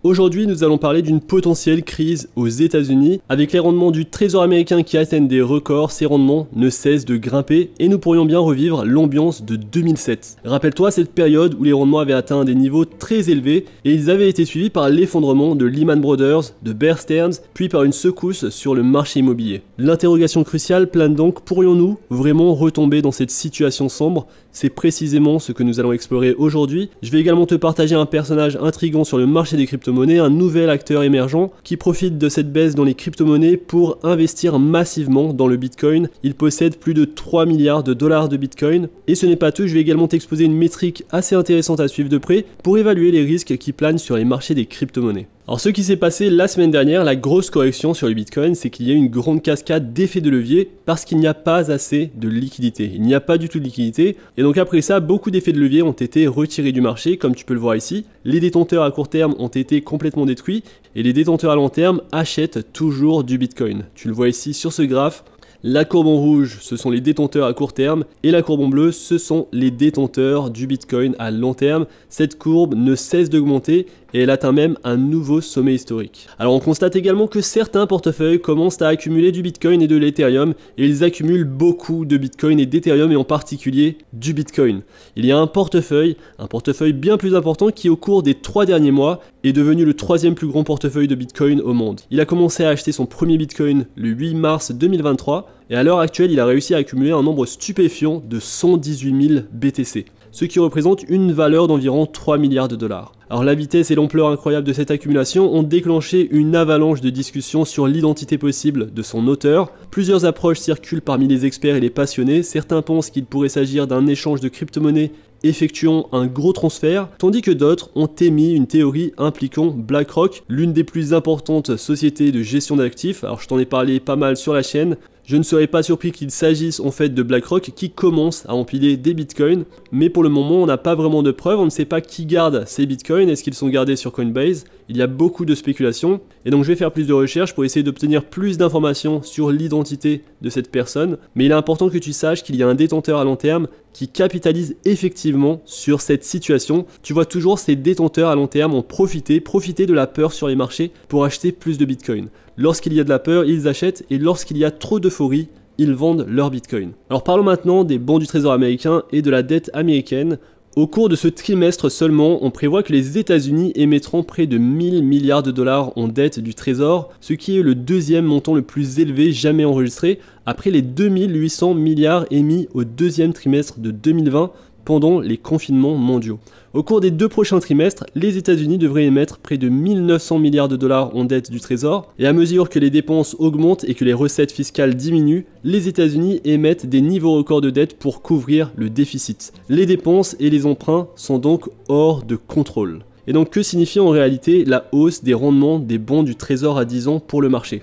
Aujourd'hui, nous allons parler d'une potentielle crise aux États-Unis. Avec les rendements du Trésor américain qui atteignent des records, ces rendements ne cessent de grimper et nous pourrions bien revivre l'ambiance de 2007. Rappelle-toi cette période où les rendements avaient atteint des niveaux très élevés et ils avaient été suivis par l'effondrement de Lehman Brothers, de Bear Stearns, puis par une secousse sur le marché immobilier. L'interrogation cruciale plane donc, pourrions-nous vraiment retomber dans cette situation sombre? C'est précisément ce que nous allons explorer aujourd'hui. Je vais également te partager un personnage intriguant sur le marché des crypto-monnaies, un nouvel acteur émergent qui profite de cette baisse dans les crypto-monnaies pour investir massivement dans le Bitcoin. Il possède plus de 3 milliards de dollars de Bitcoin. Et ce n'est pas tout, je vais également t'exposer une métrique assez intéressante à suivre de près pour évaluer les risques qui planent sur les marchés des crypto-monnaies. Alors ce qui s'est passé la semaine dernière, la grosse correction sur le Bitcoin, c'est qu'il y a eu une grande cascade d'effets de levier parce qu'il n'y a pas assez de liquidité. Il n'y a pas du tout de liquidité et donc après ça, beaucoup d'effets de levier ont été retirés du marché comme tu peux le voir ici. Les détenteurs à court terme ont été complètement détruits et les détenteurs à long terme achètent toujours du Bitcoin. Tu le vois ici sur ce graphe. La courbe en rouge, ce sont les détenteurs à court terme et la courbe en bleu, ce sont les détenteurs du Bitcoin à long terme. Cette courbe ne cesse d'augmenter et elle atteint même un nouveau sommet historique. Alors on constate également que certains portefeuilles commencent à accumuler du Bitcoin et de l'Ethereum et ils accumulent beaucoup de Bitcoin et d'Ethereum et en particulier du Bitcoin. Il y a un portefeuille bien plus important qui au cours des 3 derniers mois est devenu le 3e plus grand portefeuille de Bitcoin au monde. Il a commencé à acheter son premier Bitcoin le 8 mars 2023 et à l'heure actuelle il a réussi à accumuler un nombre stupéfiant de 118 000 BTC. Ce qui représente une valeur d'environ 3 milliards de dollars. Alors la vitesse et l'ampleur incroyable de cette accumulation ont déclenché une avalanche de discussions sur l'identité possible de son auteur. Plusieurs approches circulent parmi les experts et les passionnés. Certains pensent qu'il pourrait s'agir d'un échange de crypto-monnaies effectuant un gros transfert, tandis que d'autres ont émis une théorie impliquant BlackRock, l'une des plus importantes sociétés de gestion d'actifs. Alors je t'en ai parlé pas mal sur la chaîne. Je ne serais pas surpris qu'il s'agisse en fait de BlackRock qui commence à empiler des bitcoins, mais pour le moment on n'a pas vraiment de preuves, on ne sait pas qui garde ces bitcoins, est-ce qu'ils sont gardés sur Coinbase? Il y a beaucoup de spéculations, et donc je vais faire plus de recherches pour essayer d'obtenir plus d'informations sur l'identité de cette personne, mais il est important que tu saches qu'il y a un détenteur à long terme qui capitalise effectivement sur cette situation. Tu vois toujours ces détenteurs à long terme ont profité de la peur sur les marchés pour acheter plus de bitcoin. Lorsqu'il y a de la peur, ils achètent et lorsqu'il y a trop d'euphorie, ils vendent leur bitcoin. Alors parlons maintenant des bons du trésor américain et de la dette américaine. Au cours de ce trimestre seulement, on prévoit que les États-Unis émettront près de 1000 milliards de dollars en dette du trésor, ce qui est le deuxième montant le plus élevé jamais enregistré, après les 2800 milliards émis au deuxième trimestre de 2020 pendant les confinements mondiaux. Au cours des 2 prochains trimestres, les États-Unis devraient émettre près de 1900 milliards de dollars en dette du trésor, et à mesure que les dépenses augmentent et que les recettes fiscales diminuent, les États-Unis émettent des niveaux records de dette pour couvrir le déficit. Les dépenses et les emprunts sont donc hors de contrôle. Et donc que signifie en réalité la hausse des rendements des bons du trésor à 10 ans pour le marché ?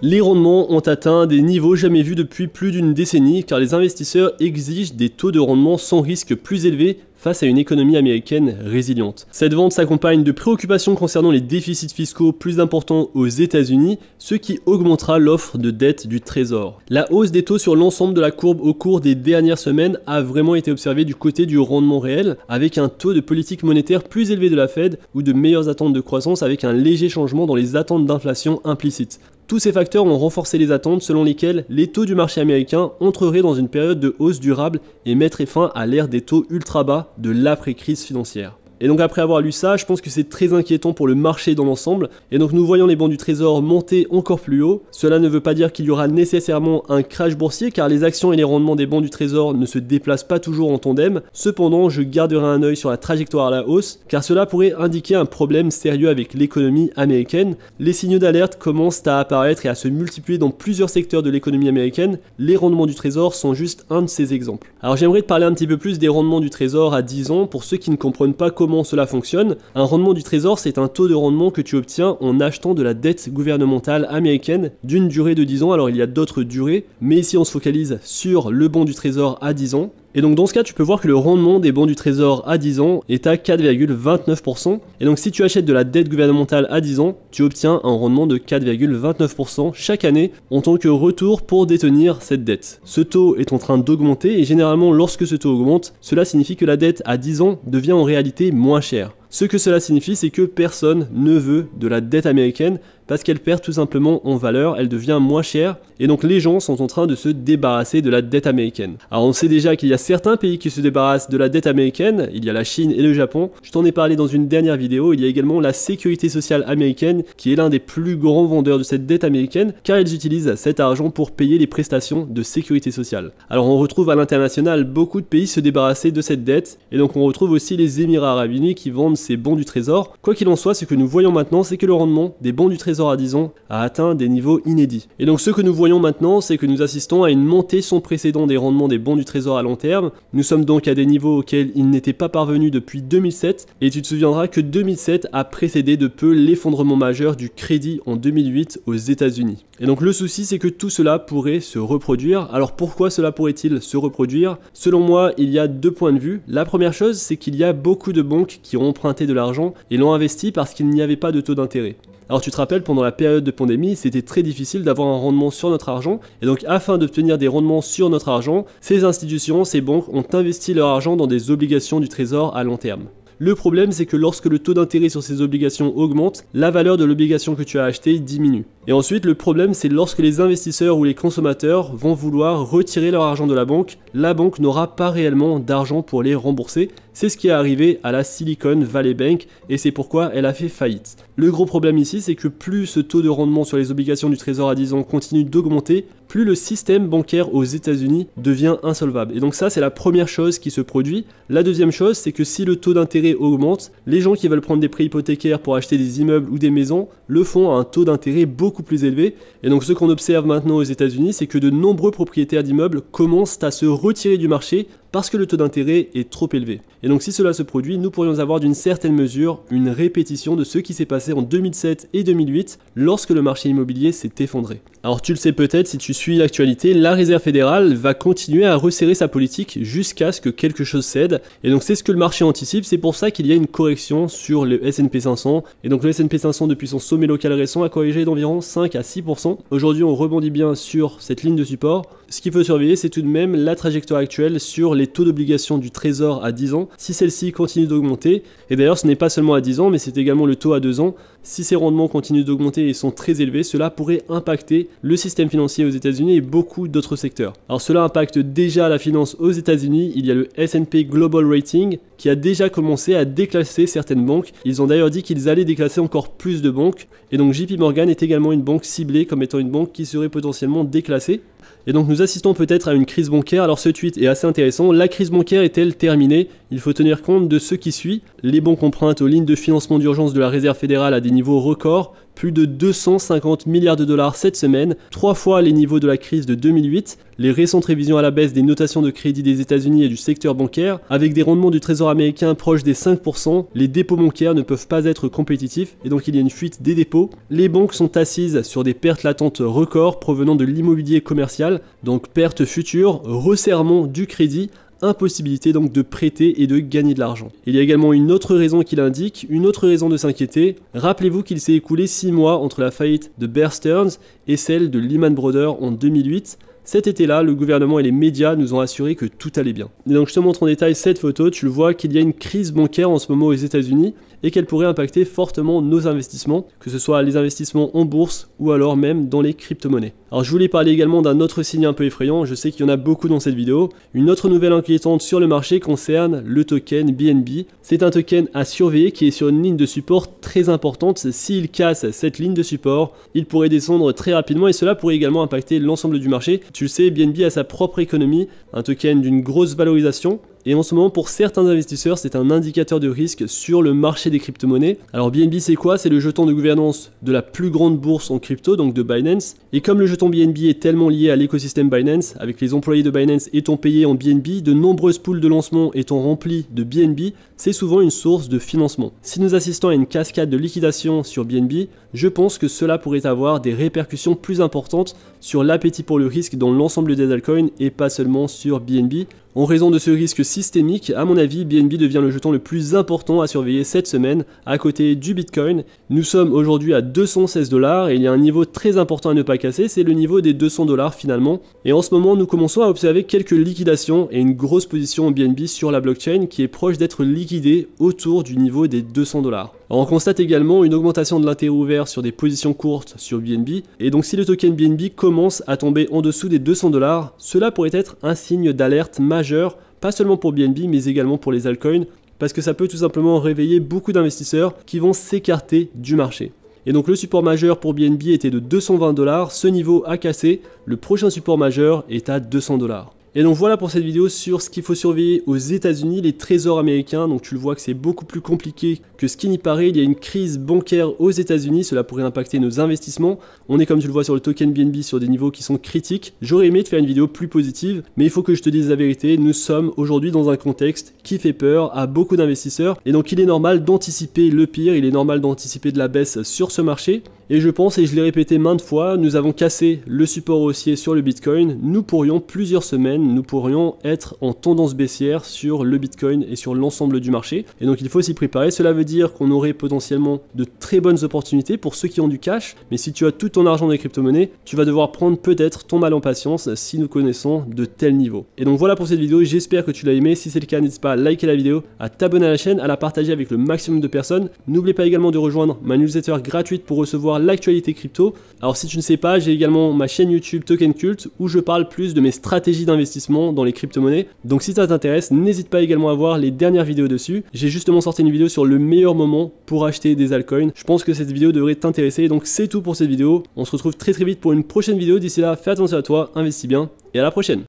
Les rendements ont atteint des niveaux jamais vus depuis plus d'une décennie car les investisseurs exigent des taux de rendement sans risque plus élevés face à une économie américaine résiliente. Cette vente s'accompagne de préoccupations concernant les déficits fiscaux plus importants aux États-Unis, ce qui augmentera l'offre de dette du trésor. La hausse des taux sur l'ensemble de la courbe au cours des dernières semaines a vraiment été observée du côté du rendement réel, avec un taux de politique monétaire plus élevé de la Fed ou de meilleures attentes de croissance avec un léger changement dans les attentes d'inflation implicites. Tous ces facteurs ont renforcé les attentes selon lesquelles les taux du marché américain entreraient dans une période de hausse durable et mettraient fin à l'ère des taux ultra bas de l'après-crise financière. Et donc après avoir lu ça, je pense que c'est très inquiétant pour le marché dans l'ensemble. Et donc nous voyons les bons du trésor monter encore plus haut. Cela ne veut pas dire qu'il y aura nécessairement un crash boursier car les actions et les rendements des bons du trésor ne se déplacent pas toujours en tandem. Cependant, je garderai un œil sur la trajectoire à la hausse car cela pourrait indiquer un problème sérieux avec l'économie américaine. Les signaux d'alerte commencent à apparaître et à se multiplier dans plusieurs secteurs de l'économie américaine. Les rendements du trésor sont juste un de ces exemples. Alors j'aimerais te parler un petit peu plus des rendements du trésor à 10 ans pour ceux qui ne comprennent pas comment cela fonctionne. Un rendement du trésor, c'est un taux de rendement que tu obtiens en achetant de la dette gouvernementale américaine d'une durée de 10 ans. Alors il y a d'autres durées, mais ici on se focalise sur le bon du trésor à 10 ans. Et donc dans ce cas, tu peux voir que le rendement des bons du trésor à 10 ans est à 4,29%. Et donc si tu achètes de la dette gouvernementale à 10 ans, tu obtiens un rendement de 4,29% chaque année en tant que retour pour détenir cette dette. Ce taux est en train d'augmenter et généralement lorsque ce taux augmente, cela signifie que la dette à 10 ans devient en réalité moins chère. Ce que cela signifie, c'est que personne ne veut de la dette américaine parce qu'elle perd tout simplement en valeur, elle devient moins chère, et donc les gens sont en train de se débarrasser de la dette américaine. Alors on sait déjà qu'il y a certains pays qui se débarrassent de la dette américaine, il y a la Chine et le Japon, je t'en ai parlé dans une dernière vidéo, il y a également la sécurité sociale américaine qui est l'un des plus grands vendeurs de cette dette américaine, car ils utilisent cet argent pour payer les prestations de sécurité sociale. Alors on retrouve à l'international beaucoup de pays se débarrasser de cette dette, et donc on retrouve aussi les Émirats Arabes Unis qui vendent ces bons du trésor. Quoi qu'il en soit, ce que nous voyons maintenant, c'est que le rendement des bons du trésor à 10 ans a atteint des niveaux inédits. Et donc ce que nous voyons maintenant, c'est que nous assistons à une montée sans précédent des rendements des bons du trésor à long terme. Nous sommes donc à des niveaux auxquels ils n'étaient pas parvenus depuis 2007, et tu te souviendras que 2007 a précédé de peu l'effondrement majeur du crédit en 2008 aux États-Unis. Et donc le souci, c'est que tout cela pourrait se reproduire. Alors pourquoi cela pourrait-il se reproduire? Selon moi, il y a deux points de vue. La première chose, c'est qu'il y a beaucoup de banques qui ont emprunté de l'argent et l'ont investi parce qu'il n'y avait pas de taux d'intérêt. Alors tu te rappelles, pendant la période de pandémie, c'était très difficile d'avoir un rendement sur notre argent, et donc afin d'obtenir des rendements sur notre argent, ces institutions, ces banques ont investi leur argent dans des obligations du trésor à long terme. Le problème, c'est que lorsque le taux d'intérêt sur ces obligations augmente, la valeur de l'obligation que tu as achetée diminue. Et ensuite, le problème, c'est lorsque les investisseurs ou les consommateurs vont vouloir retirer leur argent de la banque n'aura pas réellement d'argent pour les rembourser. C'est ce qui est arrivé à la Silicon Valley Bank et c'est pourquoi elle a fait faillite. Le gros problème ici, c'est que plus ce taux de rendement sur les obligations du trésor à 10 ans continue d'augmenter, plus le système bancaire aux États-Unis devient insolvable. Et donc ça, c'est la première chose qui se produit. La deuxième chose, c'est que si le taux d'intérêt augmente, les gens qui veulent prendre des prêts hypothécaires pour acheter des immeubles ou des maisons le font à un taux d'intérêt beaucoup plus élevé. Et donc ce qu'on observe maintenant aux États-Unis, c'est que de nombreux propriétaires d'immeubles commencent à se retirer du marché parce que le taux d'intérêt est trop élevé. Et donc si cela se produit, nous pourrions avoir d'une certaine mesure une répétition de ce qui s'est passé en 2007 et 2008 lorsque le marché immobilier s'est effondré. Alors tu le sais peut-être si tu suis l'actualité, la Réserve fédérale va continuer à resserrer sa politique jusqu'à ce que quelque chose cède. Et donc c'est ce que le marché anticipe, c'est pour ça qu'il y a une correction sur le S&P 500. Et donc le S&P 500 depuis son sommet local récent a corrigé d'environ 5 à 6%. Aujourd'hui on rebondit bien sur cette ligne de support. Ce qu'il faut surveiller, c'est tout de même la trajectoire actuelle sur les taux d'obligation du trésor à 10 ans, si celle-ci continue d'augmenter. Et d'ailleurs, ce n'est pas seulement à 10 ans, mais c'est également le taux à 2 ans. Si ces rendements continuent d'augmenter et sont très élevés, cela pourrait impacter le système financier aux États-Unis et beaucoup d'autres secteurs. Alors cela impacte déjà la finance aux États-Unis. Il y a le S&P Global Rating qui a déjà commencé à déclasser certaines banques. Ils ont d'ailleurs dit qu'ils allaient déclasser encore plus de banques. Et donc JP Morgan est également une banque ciblée comme étant une banque qui serait potentiellement déclassée. Et donc nous assistons peut-être à une crise bancaire. Alors ce tweet est assez intéressant. La crise bancaire est-elle terminée? Il faut tenir compte de ce qui suit. Les banques empruntent aux lignes de financement d'urgence de la Réserve fédérale à des niveaux records. Plus de 250 milliards de dollars cette semaine, 3 fois les niveaux de la crise de 2008. Les récentes révisions à la baisse des notations de crédit des États-Unis et du secteur bancaire, avec des rendements du trésor américain proches des 5%, les dépôts bancaires ne peuvent pas être compétitifs et donc il y a une fuite des dépôts. Les banques sont assises sur des pertes latentes records provenant de l'immobilier commercial, donc pertes futures, resserrement du crédit, impossibilité donc de prêter et de gagner de l'argent. Il y a également une autre raison qui l'indique, une autre raison de s'inquiéter. Rappelez-vous qu'il s'est écoulé 6 mois entre la faillite de Bear Stearns et celle de Lehman Brothers en 2008. Cet été-là, le gouvernement et les médias nous ont assuré que tout allait bien. Et donc je te montre en détail cette photo, tu le vois qu'il y a une crise bancaire en ce moment aux États-Unis et qu'elle pourrait impacter fortement nos investissements, que ce soit les investissements en bourse ou alors même dans les crypto-monnaies. Alors je voulais parler également d'un autre signe un peu effrayant, je sais qu'il y en a beaucoup dans cette vidéo. Une autre nouvelle inquiétante sur le marché concerne le token BNB. C'est un token à surveiller qui est sur une ligne de support très importante. S'il casse cette ligne de support, il pourrait descendre très rapidement et cela pourrait également impacter l'ensemble du marché. Tu le sais, BNB a sa propre économie, un token d'une grosse valorisation. Et en ce moment, pour certains investisseurs, c'est un indicateur de risque sur le marché des crypto-monnaies. Alors BNB, c'est quoi? C'est le jeton de gouvernance de la plus grande bourse en crypto, donc de Binance. Et comme le jeton BNB est tellement lié à l'écosystème Binance, avec les employés de Binance étant payés en BNB, de nombreuses pools de lancement étant remplies de BNB, c'est souvent une source de financement. Si nous assistons à une cascade de liquidation sur BNB, je pense que cela pourrait avoir des répercussions plus importantes sur l'appétit pour le risque dans l'ensemble des altcoins et pas seulement sur BNB. En raison de ce risque systémique, à mon avis, BNB devient le jeton le plus important à surveiller cette semaine, à côté du Bitcoin. Nous sommes aujourd'hui à 216 $ et il y a un niveau très important à ne pas casser, c'est le niveau des 200 $ finalement. Et en ce moment, nous commençons à observer quelques liquidations et une grosse position en BNB sur la blockchain qui est proche d'être liquidée autour du niveau des 200 $. Alors on constate également une augmentation de l'intérêt ouvert sur des positions courtes sur BNB, et donc si le token BNB commence à tomber en dessous des 200 $, cela pourrait être un signe d'alerte majeur, pas seulement pour BNB mais également pour les altcoins, parce que ça peut tout simplement réveiller beaucoup d'investisseurs qui vont s'écarter du marché. Et donc le support majeur pour BNB était de 220 $, ce niveau a cassé, le prochain support majeur est à 200 $. Et donc voilà pour cette vidéo sur ce qu'il faut surveiller aux États-Unis, les trésors américains. Donc tu le vois que c'est beaucoup plus compliqué que ce qui n'y paraît. Il y a une crise bancaire aux États-Unis, cela pourrait impacter nos investissements. On est, comme tu le vois sur le token BNB, sur des niveaux qui sont critiques. J'aurais aimé te faire une vidéo plus positive, mais il faut que je te dise la vérité. Nous sommes aujourd'hui dans un contexte qui fait peur à beaucoup d'investisseurs, et donc il est normal d'anticiper le pire, il est normal d'anticiper de la baisse sur ce marché. Et je pense, et je l'ai répété maintes fois, nous avons cassé le support haussier sur le Bitcoin. Nous pourrions, plusieurs semaines, nous pourrions être en tendance baissière sur le Bitcoin et sur l'ensemble du marché. Et donc il faut s'y préparer. Cela veut dire qu'on aurait potentiellement de très bonnes opportunités pour ceux qui ont du cash. Mais si tu as tout ton argent dans les crypto-monnaies, tu vas devoir prendre peut-être ton mal en patience si nous connaissons de tels niveaux. Et donc voilà pour cette vidéo, j'espère que tu l'as aimé. Si c'est le cas, n'hésite pas à liker la vidéo, à t'abonner à la chaîne, à la partager avec le maximum de personnes. N'oublie pas également de rejoindre ma newsletter gratuite pour recevoir l'actualité crypto. Alors si tu ne sais pas, j'ai également ma chaîne YouTube Token Cult où je parle plus de mes stratégies d'investissement dans les crypto-monnaies. Donc si ça t'intéresse, n'hésite pas également à voir les dernières vidéos dessus. J'ai justement sorti une vidéo sur le meilleur moment pour acheter des altcoins. Je pense que cette vidéo devrait t'intéresser. Donc c'est tout pour cette vidéo. On se retrouve très vite pour une prochaine vidéo. D'ici là, fais attention à toi, investis bien et à la prochaine.